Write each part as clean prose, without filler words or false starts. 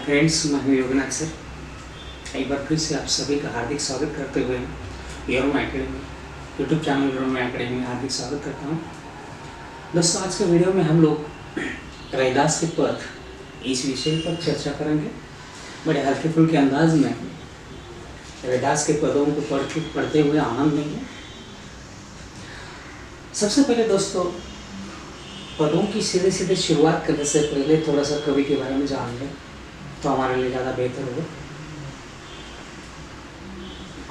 Friends, मैं हूँ Yognath sir. एक बार फिर से आप सभी का हार्दिक स्वागत करते हुए योरमा एकेडमी यूट्यूब चैनल योरमा एकेडमी में हार्दिक स्वागत करता हूँ। दोस्तों, आज के वीडियो में हम लोग रैदास के पद इस विषय पर चर्चा करेंगे। बड़े हल्के फुल्के अंदाज में रैदास के पदों को पढ़ते हुए आनंद लेंगे। सबसे पहले दोस्तों, पदों की सीधे सीधे शुरुआत करने से पहले थोड़ा सा कवि के बारे में जान लें तो हमारे लिए ज़्यादा बेहतर होगा।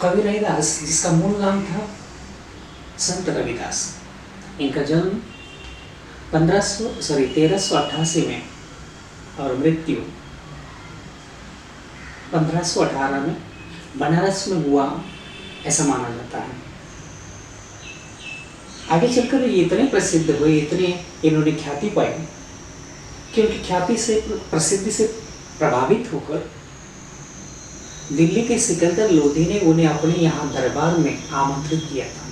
कवि रैदास, जिसका मूल नाम था संत रविदास, इनका जन्म 1388 में और मृत्यु 1518 में बनारस में हुआ, ऐसा माना जाता है। आगे चलकर ये इतने प्रसिद्ध हुए, इतने इन्होंने ख्याति पाई कि उनकी ख्याति से, प्रसिद्धि से प्रभावित होकर दिल्ली के सिकंदर लोधी ने उन्हें अपने यहाँ दरबार में आमंत्रित किया था।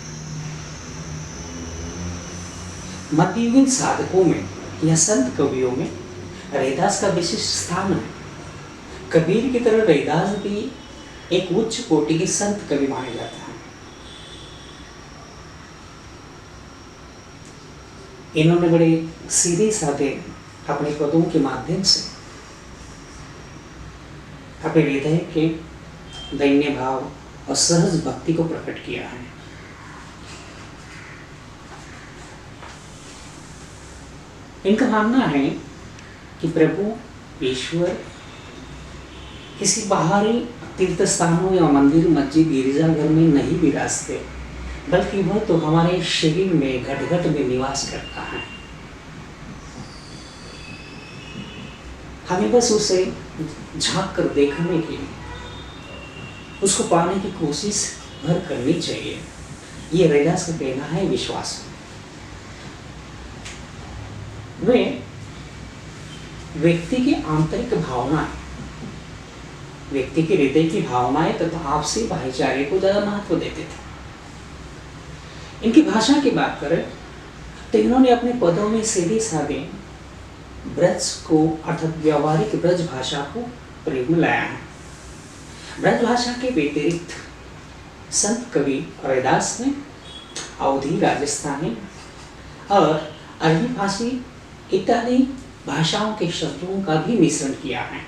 मध्ययुगीन साधकों में या संत कवियों में रैदास का विशिष्ट स्थान है। कबीर की तरह रैदास भी एक उच्च कोटि के संत कवि माने जाते हैं। इन्होंने बड़े सीधे साधे अपने पदों के माध्यम से अपने हृदय के दैन्य भाव और सहज भक्ति को प्रकट किया है। इनका मानना है कि प्रभु ईश्वर किसी बाहरी तीर्थ स्थानों या मंदिर, मस्जिद, गिरजाघर में नहीं विराजते, बल्कि वह तो हमारे शरीर में, घट घट में निवास करता है। हमें बस उसे झांक कर देखने के लिए, उसको पाने की कोशिश भर करनी चाहिए। ये रैदास का कहना है, विश्वास। वे व्यक्ति की आंतरिक भावनाएं, व्यक्ति के हृदय की भावनाएं तथा आपसी भाईचारे को ज्यादा महत्व देते थे। इनकी भाषा की बात करें तो इन्होंने अपने पदों में सीधे साधे ब्रज को, अर्थात व्यावहारिक ब्रज भाषा को प्रयोग में लाया है। ब्रज भाषा के व्यतिरिक्त संत कवि रैदास ने अवधी, राजस्थानी और अरबी भाषी इत्यादि भाषाओं के शब्दों का भी मिश्रण किया है।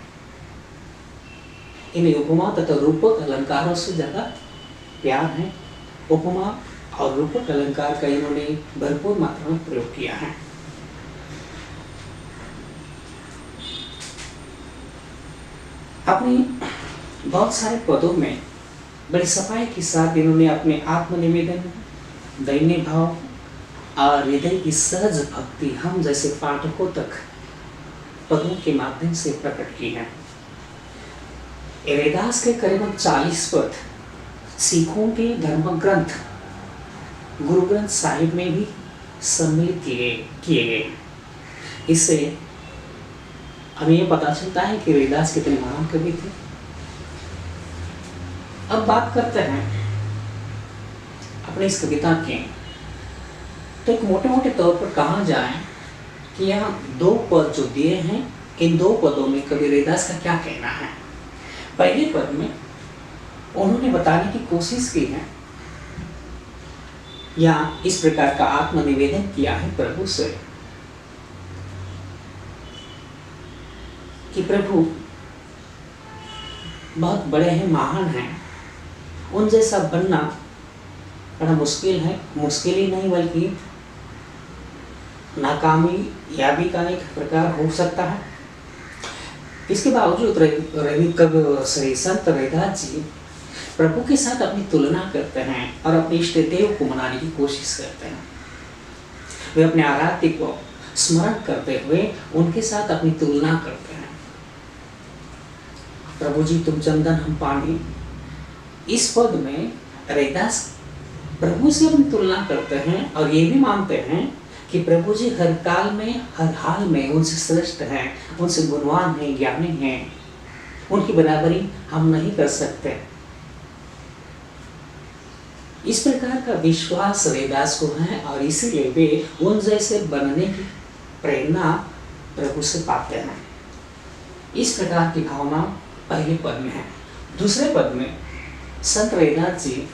इन्हें उपमा तथा रूपक अलंकारों से ज्यादा प्यार है। उपमा और रूपक अलंकार का इन्होंने भरपूर मात्रा में प्रयोग किया है। अपने बहुत सारे पदों में बड़ी सफाई के साथ इन्होंने अपने आत्मनिवेदन, दैन्य भाव और हृदय की सहज भक्ति हम जैसे पाठकों तक पदों के माध्यम से प्रकट की है। रैदास के करीबन 40 पद सिखों के धर्म ग्रंथ गुरु ग्रंथ साहिब में भी सम्मिलित किए गए। इससे हमें यह पता चलता है कि रैदास कितने महान कवि थे। अब बात करते हैं अपनी इस कविता के, तो एक मोटे मोटे तौर पर कहा जाए कि यहाँ दो पद जो दिए हैं, इन दो पदों में कवि रैदास का क्या कहना है। पहले पद में उन्होंने बताने की कोशिश की है या इस प्रकार का आत्मनिवेदन किया है प्रभु से कि प्रभु बहुत बड़े हैं, महान हैं, उन जैसा बनना बड़ा मुश्किल है। मुश्किल ही नहीं बल्कि नाकामी या भी का एक प्रकार हो सकता है। इसके बावजूद संत रैदास जी प्रभु के साथ अपनी तुलना करते हैं और अपने इष्ट देव को मनाने की कोशिश करते हैं। वे अपने आराध्य को स्मरण करते हुए उनके साथ अपनी तुलना करते हैं। प्रभु जी तुम चंदन, हम पानी। इस पद में रैदास प्रभु से अपनी तुलना करते हैं और ये भी मानते हैं कि प्रभु जी हर काल में, हर हाल में उनसे श्रेष्ठ हैं, उनसे गुणवान हैं, ज्ञानी हैं। उनकी बराबरी हम नहीं कर सकते। इस प्रकार का विश्वास रैदास को है और इसीलिए वे उन जैसे बनने की प्रेरणा प्रभु से पाते हैं। इस प्रकार की भावना पहले पद में है। दूसरे पद में संत रैदास जी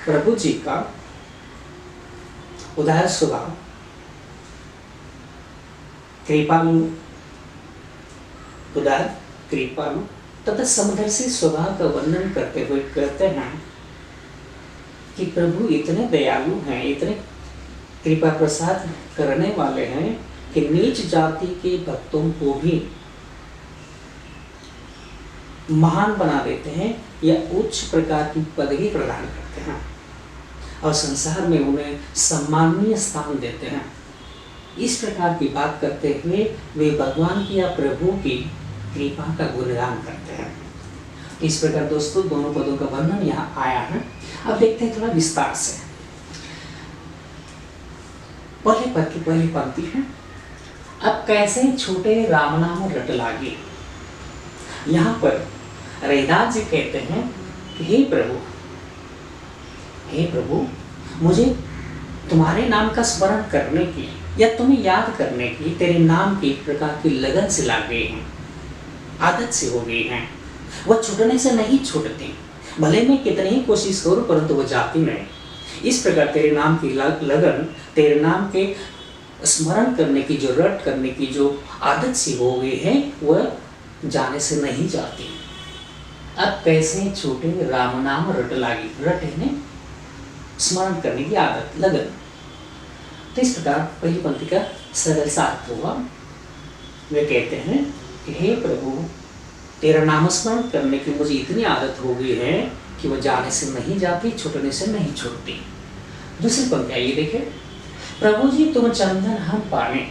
प्रभु जी का उदार स्वभाव, कृपालु, उदार, कृपालु तथा समदर्शी स्वभाव का वर्णन करते हुए कहते हैं कि प्रभु इतने दयालु हैं, इतने कृपा प्रसाद करने वाले हैं कि नीच जाति के भक्तों को भी महान बना देते हैं या उच्च प्रकार की पदवी प्रदान करते हैं और संसार में उन्हें सम्माननीय स्थान देते हैं। इस प्रकार की बात करते हुए वे भगवान की या प्रभु की कृपा का गुणगान करते हैं। इस प्रकार दोस्तों दोनों पदों का वर्णन यहाँ आया है। अब देखते हैं थोड़ा विस्तार से। पहले पद की पहली पंक्ति है, अब कैसे छूटे राम नाम रट लागे। यहाँ पर रैदास जी कहते हैं कि हे प्रभु मुझे तुम्हारे नाम का स्मरण करने की या तुम्हें याद करने की तेरे नाम की एक प्रकार की लगन से लग गई है, आदत से हो गई है। वह छूटने से नहीं छूटती, भले मैं कितनी ही कोशिश करूं परंतु वह जाती नहीं। इस प्रकार तेरे नाम की लगन, तेरे नाम के स्मरण करने की जो रट करने की जो आदत सी हो गई है वह जाने से नहीं जाती। अब कैसे छूटे राम नाम रट लागी। रट है स्मरण करने की आदत, लगन। तो इस प्रकार पहली पंक्ति का सरल सा अर्थ हुआ। वे कहते हैं कि हे प्रभु तेरा नाम स्मरण करने की मुझे इतनी आदत हो गई है कि वह जाने से नहीं जाती, छूटने से नहीं छूटती। दूसरी पंक्ति आइए देखें, प्रभु जी तुम चंदन हम पाने,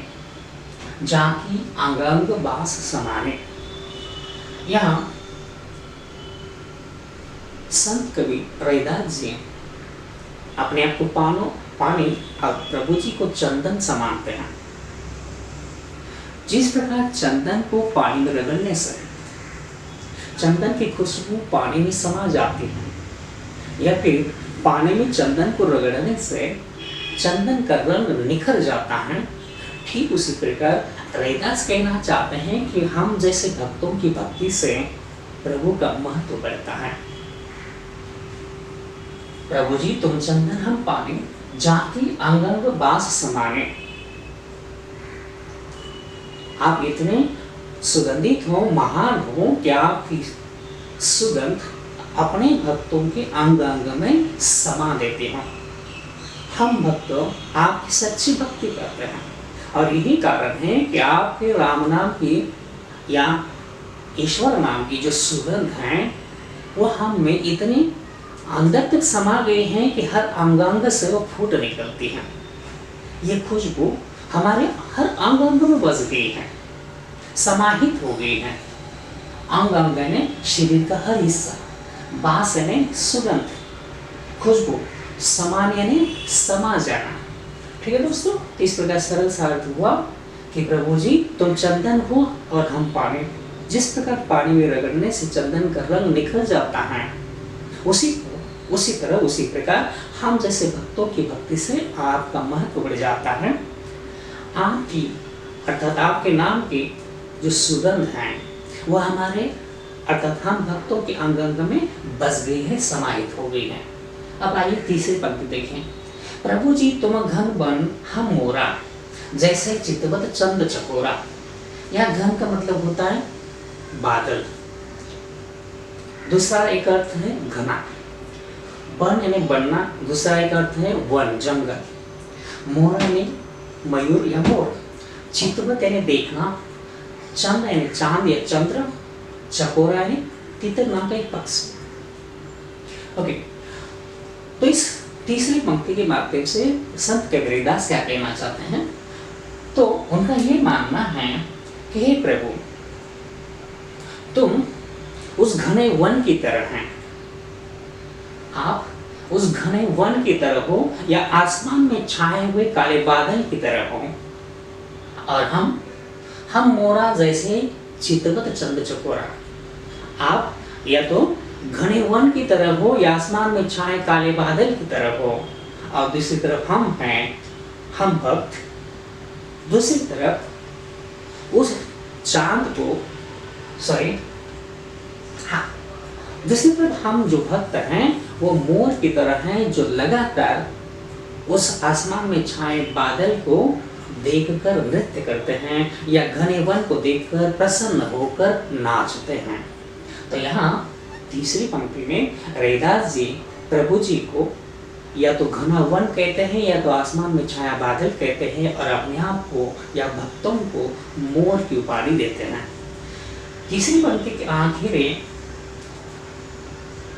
जाकी अंगांग बास समाने। यहाँ संत कवि रैदास जी अपने आप को पानी और प्रभु जी को चंदन समानते हैं। जिस प्रकार चंदन को पानी में रगड़ने से चंदन की खुशबू पानी में समा जाती है या फिर पानी में चंदन को रगड़ने से चंदन का रंग निखर जाता है, ठीक उसी प्रकार रैदास कहना चाहते हैं कि हम जैसे भक्तों की भक्ति से प्रभु का महत्व बढ़ता है। प्रभु जी तुम चंदन हम पानी, जाति अंगंग बास समाने। आप इतने सुगंधित हो, महान हो कि आपकी सुगंध अपने भक्तों के अंग अंग में समा देते हो। हम भक्त आपकी सच्ची भक्ति करते हैं और यही कारण है कि आपके राम नाम की या ईश्वर नाम की जो सुगंध है वो हम में इतनी अंदर तक समा गए हैं कि हर अंगांग से वो फूट निकलती है। ये खुशबू हमारे हर अंग अंग में बस गई है, समाहित हो गई है। अंग अंग ने शरीर का हर हिस्सा, बास ने सुगंध, खुशबू, समान यानी समा जाना। ठीक है दोस्तों, इस प्रकार सरल सा अर्थ हुआ कि प्रभु जी तुम चंदन हो और हम पानी। जिस प्रकार पानी में रगड़ने से चंदन का रंग निखर जाता है, उसी प्रकार हम जैसे भक्तों की भक्ति से आपका महत्व बढ़ जाता है। आपकी अर्थात आपके नाम की जो सुगंध है वह हमारे अर्थात हम भक्तों के अंग अंग में बस गई है, समाहित हो गई है। अब आइए तीसरी पंक्ति देखें, प्रभु जी तुम घन बन हम मोरा, जैसे चितवत चंद चकोरा। यह घन का मतलब होता है बादल। दूसरा एक अर्थ है घना, वन यानी बनना। दूसरा एक अर्थ है वन, जंगल। मोर यानी मयूर या मोर। चितवत यानी देखना। चंद यानी चांद या चंद्र। चकोरा यानी तितर नाम का एक पक्षी। ओके, तो इस तीसरी पंक्ति के माध्यम से संत कबीरदास क्या कहना चाहते हैं, तो उनका ये मानना है कि हे प्रभु तुम उस घने वन की तरह हैं। आप उस घने वन की तरह हो या आसमान में छाए हुए काले बादल की तरह हो और हम मोरा जैसे चितवत चंद चकोरा। आप या तो घने वन की तरह हो या आसमान में छाए काले बादल की तरह हो और दूसरी तरफ हम हैं, हम भक्त। दूसरी तरफ उस चांद को सॉरी, हाँ, दूसरी तरफ हम जो भक्त हैं वो मोर की तरह हैं जो लगातार उस आसमान में छाए बादल को देखकर नृत्य करते हैं या घने वन को देखकर प्रसन्न होकर नाचते हैं। तो यहाँ तीसरी पंक्ति में रैदास जी प्रभु जी को या तो घना वन कहते हैं या तो आसमान में छाया बादल कहते हैं और अपने आप को या भक्तों को मोर की उपाधि देते हैं। तीसरी पंक्ति के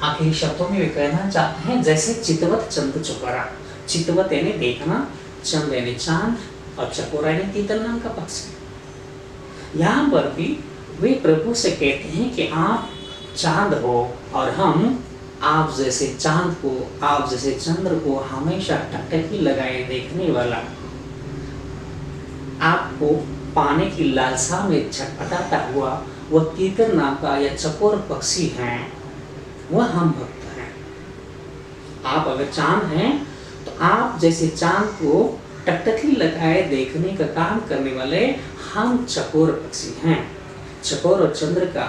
आखिरी शब्दों में वे कहना चाहते हैं जैसे चितवत चंद चकोरा, चितवत यानी देखना, चंद यानी चांद और चकोरा यानी तीतर नाम का पक्षी। यहाँ पर भी वे प्रभु से कहते हैं कि आप चांद हो और हम आप जैसे चांद को, आप जैसे चंद्र को हमेशा टकटकी लगाए देखने वाला, आपको पाने की लालसा में छटपटाता हुआ वह तीतर नाम का या चकोर पक्षी हैं, वह हम भक्त हैं। आप अगर चांद हैं तो आप जैसे चांद को टकटकी लगाए देखने का काम करने वाले हम चकोर पक्षी हैं। चकोर और चंद्र का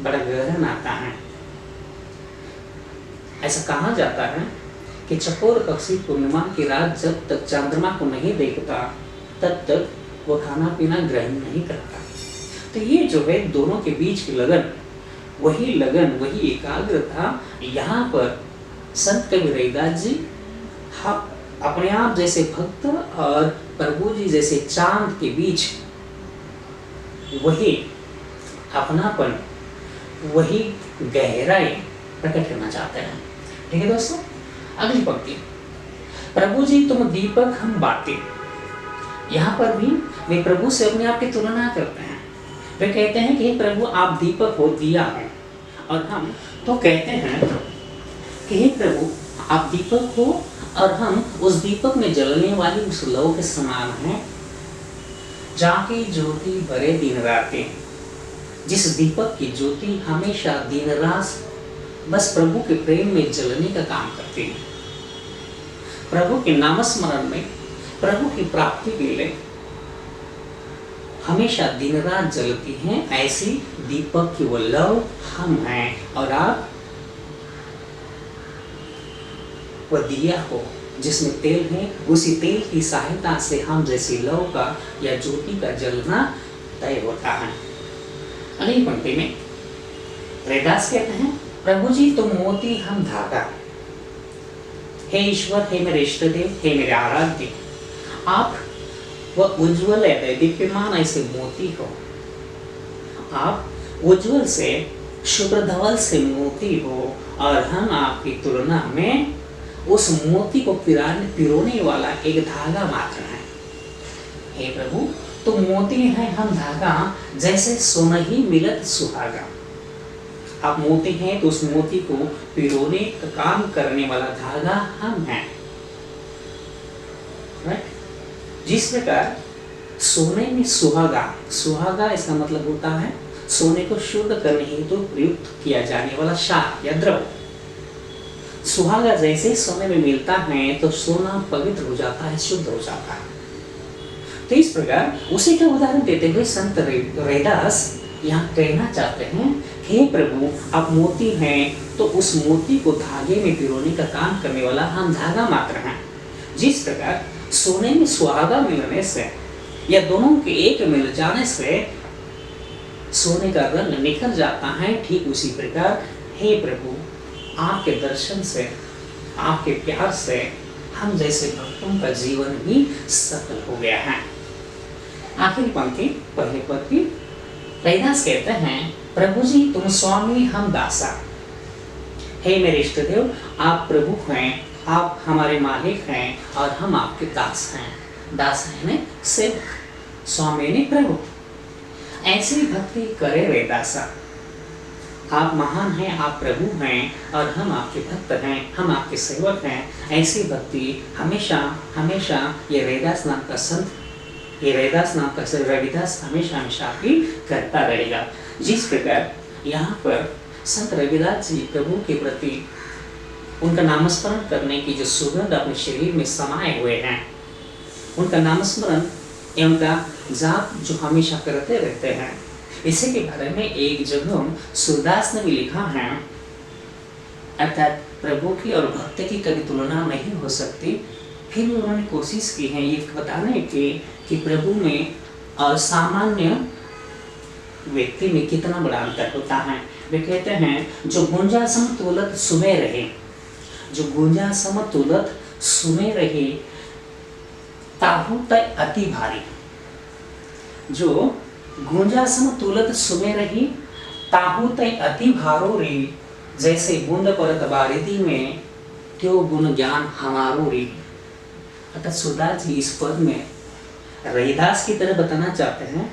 बड़ा गहरा नाता है। ऐसा कहा जाता है कि चकोर पक्षी पूर्णिमा की रात जब तक चंद्रमा को नहीं देखता तब तक वो खाना पीना ग्रहण नहीं करता। तो ये जो है दोनों के बीच की लगन, वही एकाग्रता यहाँ पर संत कवि रैदास जी अपने आप जैसे भक्त और प्रभु जी जैसे चांद के बीच वही अपनापन, वही गहराई प्रकट करना चाहते हैं। ठीक है दोस्तों, अगली पंक्ति, प्रभु जी तुम दीपक हम बाती। यहाँ पर भी वे प्रभु से अपने आप की तुलना करते हैं। वे कहते हैं कि प्रभु आप दीपक हो, दिया है, और हम तो कहते हैं कि हे प्रभु आप दीपक हो और हम उस दीपक में जलने वाली उस लौ के समान हैं जाके ज्योति भरे दिन रातें, जिस दीपक की ज्योति हमेशा दिन रात बस प्रभु के प्रेम में जलने का काम करती है। प्रभु के नामस्मरण में, प्रभु की प्राप्ति के लिए हमेशा दिन रात जलती हैं, ऐसी दीपक की वो लौ हम हैं और आप वह दिया हो जिसमें तेल है, उसी तेल की सहायता से हम जैसी लौ का या ज्योति का जलना तय होता है। अगली पंक्ति में रैदास कहते हैं प्रभु जी तुम मोती हम धागा, हे ईश्वर, हे मेरे इष्ट देव, हे मेरे आराध्य, आप वह उज्ज्वल है, दीप्यमान ऐसे मोती हो, आप उज्ज्वल से शुभ्र धवल से मोती हो और हम आपकी तुलना में उस मोती को पिरोने वाला एक धागा मात्र है। हे प्रभु तुम मोती हैं, हम धागा, जैसे सोना ही मिलत सुहागा। आप मोती हैं तो उस मोती को पिरोने का काम करने वाला धागा हम हैं। राइट? जिस प्रकार सोने में सुहागा, सुहागा इसका मतलब होता है सोने को शुद्ध करने हेतु प्रयुक्त किया जाने वाला शाक या द्रव। सुहागा जैसे सोने में मिलता है तो सोना पवित्र हो जाता है, शुद्ध हो जाता है। तो इस प्रकार उसी का उदाहरण देते हुए संत रैदास यहाँ कहना चाहते हैं हे प्रभु आप मोती हैं तो उस मोती को धागे में पिरोने का काम करने वाला हम धागा मात्र हैं। जिस प्रकार सोने में सुहागा मिलने से या दोनों के एक मिल जाने से सोने का रंग निखर जाता है, ठीक उसी प्रकार हे प्रभु आपके दर्शन से, आपके प्यार से हम जैसे भक्तों का जीवन भी सफल हो गया है। आखिरी पंक्ति पहले पद की रैदास कहते हैं प्रभु जी तुम स्वामी हम दासा, हे मेरे इष्ट देव आप प्रभु हैं, आप हमारे मालिक हैं और हम आपके दास हैं। दास है सेवक, स्वामी ने प्रभु। ऐसी भक्ति करे रैदासा, आप महान हैं, आप प्रभु हैं और हम आपके भक्त हैं, हम आपके सेवक हैं। ऐसी भक्ति हमेशा हमेशा ये रैदास नाम का संत, ये रैदास नाम का रविदास हमेशा हमेशा आपकी करता रहेगा। जिस प्रकार यहाँ पर संत रविदास जी प्रभु के प्रति उनका नामस्मरण करने की जो सुगंध अपने शरीर में समाये हुए हैं, उनका नामस्मरण एवं का जाप जो हमेशा करते रहते हैं, इसी के बारे में एक जगह सूरदास ने भी लिखा है, अर्थात प्रभु की और भक्त की कभी तुलना नहीं हो सकती। फिर भी उन्होंने कोशिश की है ये बताने की कि प्रभु में और सामान्य व्यक्ति में कितना बड़ा अंतर होता है। वे कहते हैं जो गुंजा समतुलत सुमे रहे, जो गुंजा समतुलत सुमे रहे ताहु तय अति भारी। जो गुंजा समतुलत सुमे रही ताहु तय अति भारो रे, जैसे बूंद परत बारिदी में त्यो गुण ज्ञान हमारो रे। अतः सूरदास जी इस पद में रविदास की तरह बताना चाहते हैं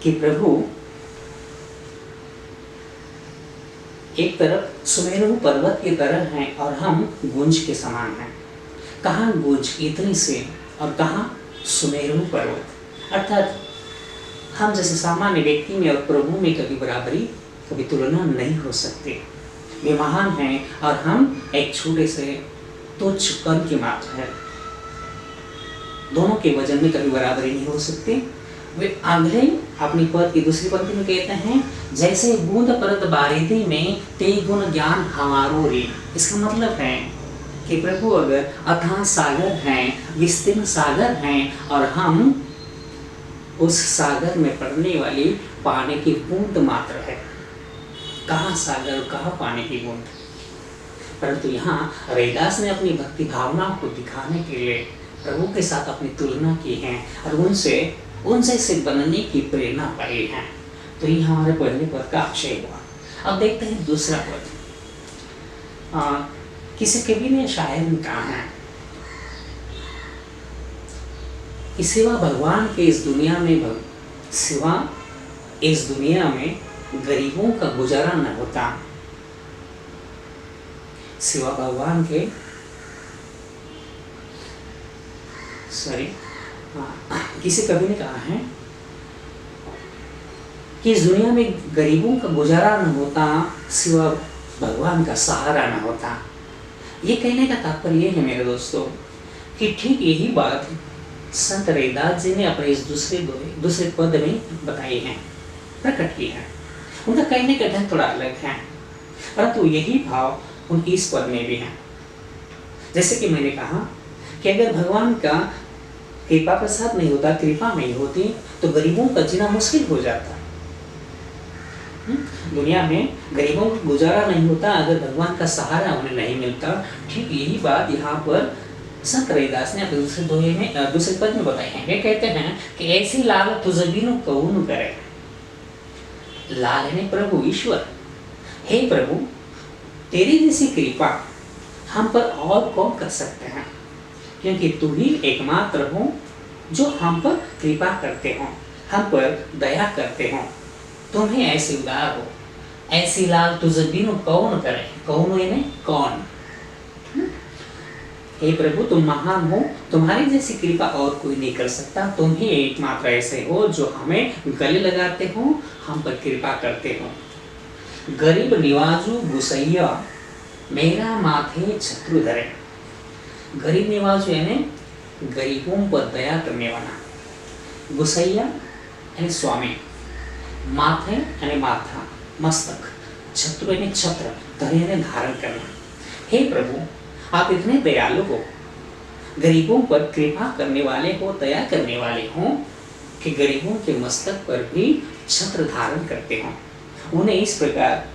कि प्रभु एक तरफ सुमेरु पर्वत की तरह हैं और हम गुंज के समान हैं। कहाँ गुंज इतनी से और कहाँ सुमेरु पर्वत। अर्थात हम जैसे सामान्य व्यक्ति में और प्रभु में कभी बराबरी कभी तुलना नहीं हो सकती। वे महान हैं और हम एक छोटे से तुच्छ कण की मात्र है। दोनों के वजन में कभी बराबरी नहीं हो सकती। वे आगे अपनी पद की दूसरी पंक्ति में कहते हैं जैसे बूंद परत बारिदी में ते गुण ज्ञान हमारो रे। इसका मतलब है कि प्रभु अगर अथाह सागर हैं, विस्तीर्ण सागर हैं और हम उस सागर में पड़ने वाली पानी की बूंद मात्र है। कहाँ सागर कहाँ पानी की बूंद। परंतु यहाँ रविदास ने अपनी भक्ति भावना को दिखाने के लिए प्रभु के साथ अपनी तुलना की है और उनसे से बनने की प्रेरणा पाई है। तो ये हमारे पहले पद का अक्षय हुआ। अब देखते हैं दूसरा पद। किसी कवि ने शायर ने कहा है कि सिवा भगवान के इस दुनिया में सिवा इस दुनिया में गरीबों का गुजारा न होता। सिवा भगवान के किसी कवि ने कहा है कि इस दुनिया में गरीबों का गुजारा न होता सिवा भगवान का सहारा न होता। ये कहने का तात्पर्य है मेरे दोस्तों कि ठीक यही बात संत रविदास जी ने अपने इस दूसरे पद में बताई है, प्रकट की है। उनका कहने का ढंग थोड़ा अलग है, परंतु यही भाव उनकी इस पद में भी है। जैसे कि मैंने कहा कि अगर भगवान का कृपा प्रसाद नहीं होता, कृपा नहीं होती तो गरीबों का जीना मुश्किल हो जाता। दुनिया में गरीबों को गुजारा नहीं होता अगर भगवान का सहारा उन्हें नहीं मिलता। ठीक यही बात यहाँ पर संत रविदास ने अपने दूसरे पद में बताई है। वे कहते हैं कि ऐसी लाल तुझ बिनु कौन करे। लाल है प्रभु ईश्वर। हे प्रभु तेरी जैसी कृपा हम पर और कौन कर सकते हैं, क्योंकि तू ही एकमात्र हो जो हम पर कृपा करते हो, हम पर दया करते हो। तुम ही ऐसे उदार हो। ऐसी लाल तुझ बिनु कौन करे। कौन यानी कौन। हे प्रभु तुम महान हो, तुम्हारी जैसी कृपा और कोई नहीं कर सकता। तुम ही एकमात्र ऐसे हो जो हमें गले लगाते हो, हम पर कृपा करते हो। गरीब निवाजू गुसैया मेरा माथे छत्रु धरे। गरीब निवाजू यानी गरीबों पर दया करने वाला। गुसैया यानी स्वामी। माथे यानी माथा, मस्तक। छत्रु यानी छत्र, धरे यानी धारण करना। हे प्रभु आप इतने दयालु हो, गरीबों पर कृपा करने वाले हो, दया करने वाले हो कि गरीबों के मस्तक पर भी छत्र धारण करते हो। उन्हें इस प्रकार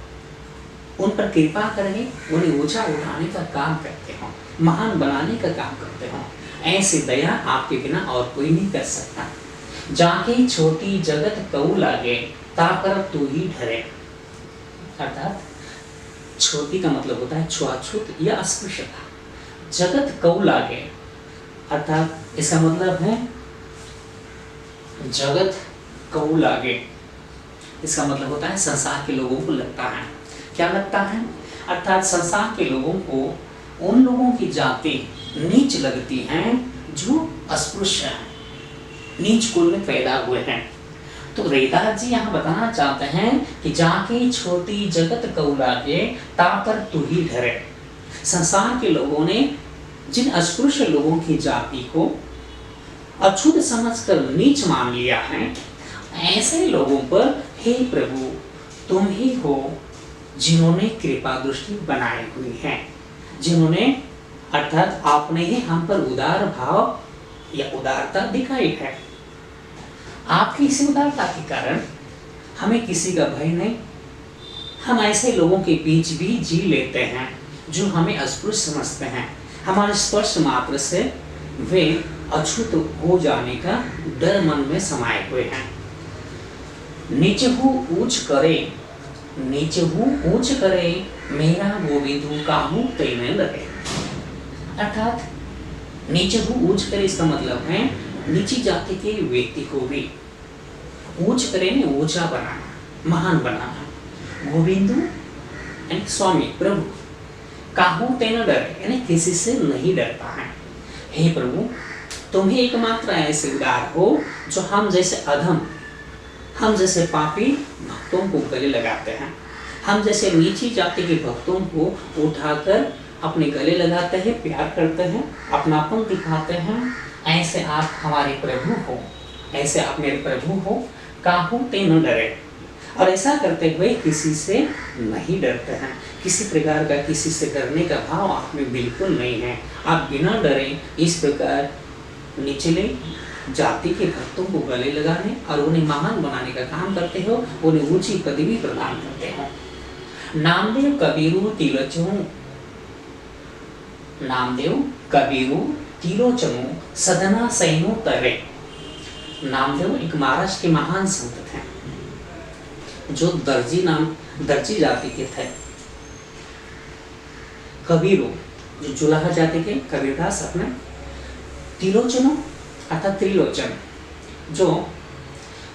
उन पर कृपा करने, उन्हें ऊंचा उठाने का काम करते हो, महान बनाने का काम करते हो। ऐसी दया आपके बिना और कोई नहीं कर सकता। जाके छोटी जगत कऊ लागे ताकर तू ही ठहरे। अर्थात छोटी का मतलब होता है छुआछूत या अस्पृश्यता। जगत कऊ लागे अर्थात इसका मतलब है जगत कऊ लागे, इसका मतलब होता है संसार के लोगों को लगता है। क्या लगता है? अर्थात संसार के लोगों को उन लोगों की जाति नीच लगती हैं जो अस्पृश्य हैं, नीच कुल में पैदा हुए हैं। तो रविदास जी यहाँ बताना चाहते हैं कि जाके छोटी जगत कऊ लागे तापर तू ही ठहरे। संसार के लोगों ने जिन अस्पृश्य लोगों की जाति को अछूत समझकर नीच मान लिया है, ऐसे लोगों पर हे प्रभु तुम ही हो जिन्होंने कृपा दृष्टि बनाई हुई है, जिन्होंने अर्थात आपने ही हम पर उदार भाव या उदारता दिखाई है। आपकी इसी उदारता के कारण हमें किसी का भय नहीं। हम ऐसे लोगों के बीच भी जी लेते हैं जो हमें अस्पृश्य समझते हैं। हमारे स्पर्श मात्र से वे अछूत हो जाने का डर मन में समाये हुए हैं। नीचहु ऊंच करे, नीचहु ऊंच करे, मेरा गोविंदु काहू तेने लगे। अर्थात नीचहु ऊंच करे इसका मतलब है नीची जाति के व्यक्ति को भी ऊंच करे ने ऊंचा बनाना, महान बनाना। गोविंदु यानी स्वामी प्रभु, काहू तेने डरे यानी किसी से नहीं डरता है। हे प्रभु तुम ही एकमात्र ऐसे उदार हो जो हम जैसे अधम, हम जैसे पापी भक्तों को गले लगाते हैं, हम जैसे नीची जाति के भक्तों को उठाकर अपने गले लगाते हैं, प्यार करते हैं, अपनापन दिखाते हैं। ऐसे आप हमारे प्रभु हो, ऐसे आप मेरे प्रभु हो, काहू ते न डरे। और ऐसा करते हुए किसी से नहीं डरते हैं, किसी प्रकार का किसी से डरने का भाव आप में बिल्कुल नहीं है। आप बिना डरे इस प्रकार निचले जाति के भक्तों को गले लगाने और उन्हें महान बनाने का काम करते हो, उन्हें ऊंची पदवी प्रदान करते हो। नामदेव कबीरू तिलोचनों, नामदेव कबीरू तिलोचनों सदना सैनो तरे। नामदेव एक महाराष्ट्र के महान संत थे जो दर्जी जाति के थे। कबीरू जो जुलाहा जाति के कबीरदास अपने, तिलोचनों अर्थात त्रिलोचन जो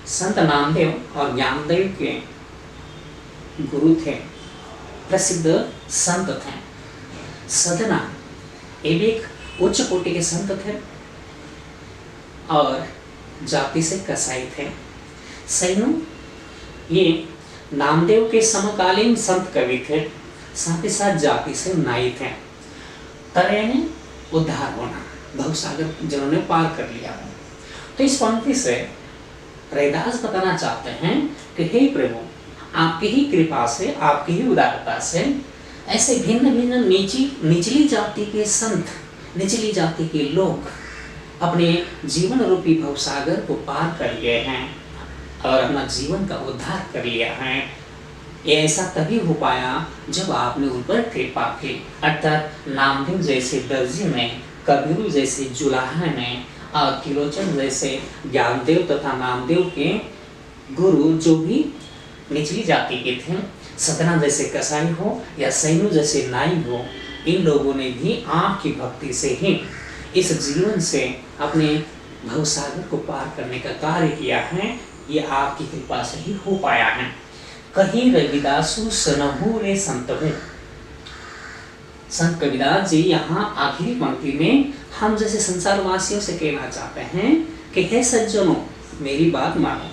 संत नामदेव और ज्ञानदेव के गुरु थे, प्रसिद्ध संत थे। सदना ये भी एक उच्च कोटि के संत थे और जाति से कसाई थे। सैनु ये नामदेव के समकालीन संत कवि थे, साथ ही साथ जाति से नाई थे। तरे ने उद्धार होना, भवसागर जिन्होंने पार कर लिया। तो इस पंक्ति से रैदास बताना चाहते हैं कि हे प्रभु आपकी ही कृपा से, आपकी ही उदारता से ऐसे भिन्न भिन्न निचली जाति के संत, निचली जाति के लोग अपने जीवन रूपी भवसागर को पार कर लिए हैं और अपना जीवन का उद्धार कर लिया है। ये ऐसा तभी हो पाया जब आपने उन पर कृपा की। अर्थात नामदेव जैसे दर्जी ने, कबीरू जैसे जुलाहा ने और त्रिलोचन जैसे ज्ञानदेव तथा नामदेव के गुरु जो भी निचली जाति के थे, सतना जैसे कसाई हो या सैनु जैसे नाई हो, इन लोगों ने भी आपकी भक्ति से ही इस जीवन से अपने भवसागर को पार करने का कार्य किया है। ये आपकी कृपा से ही हो पाया है। कहीं रविदासु सनहु रे संतहु। संत कबीरदास जी यहाँ आखिरी पंक्ति में हम जैसे संसार वासियों से कहना चाहते हैं कि हे सज्जनों मेरी बात मानो,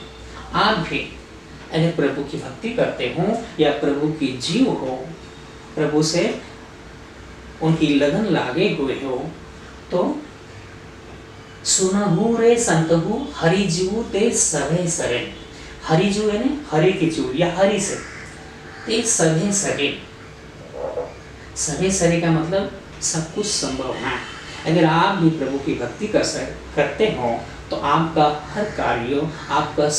आप भी अगर प्रभु की भक्ति करते हो या प्रभु की जीव हो, प्रभु से उनकी लगन लागे हुए हो, तो सुनहु रे संतहु हरि जीव ते सभे सरे। हरि जीव यानी हरि की जीव या हरि से ते सभे सरे। सभे सरे का मतलब सब कुछ संभव है। अगर आप भी प्रभु की भक्ति करते हो तो आपका हर कार्य, आपका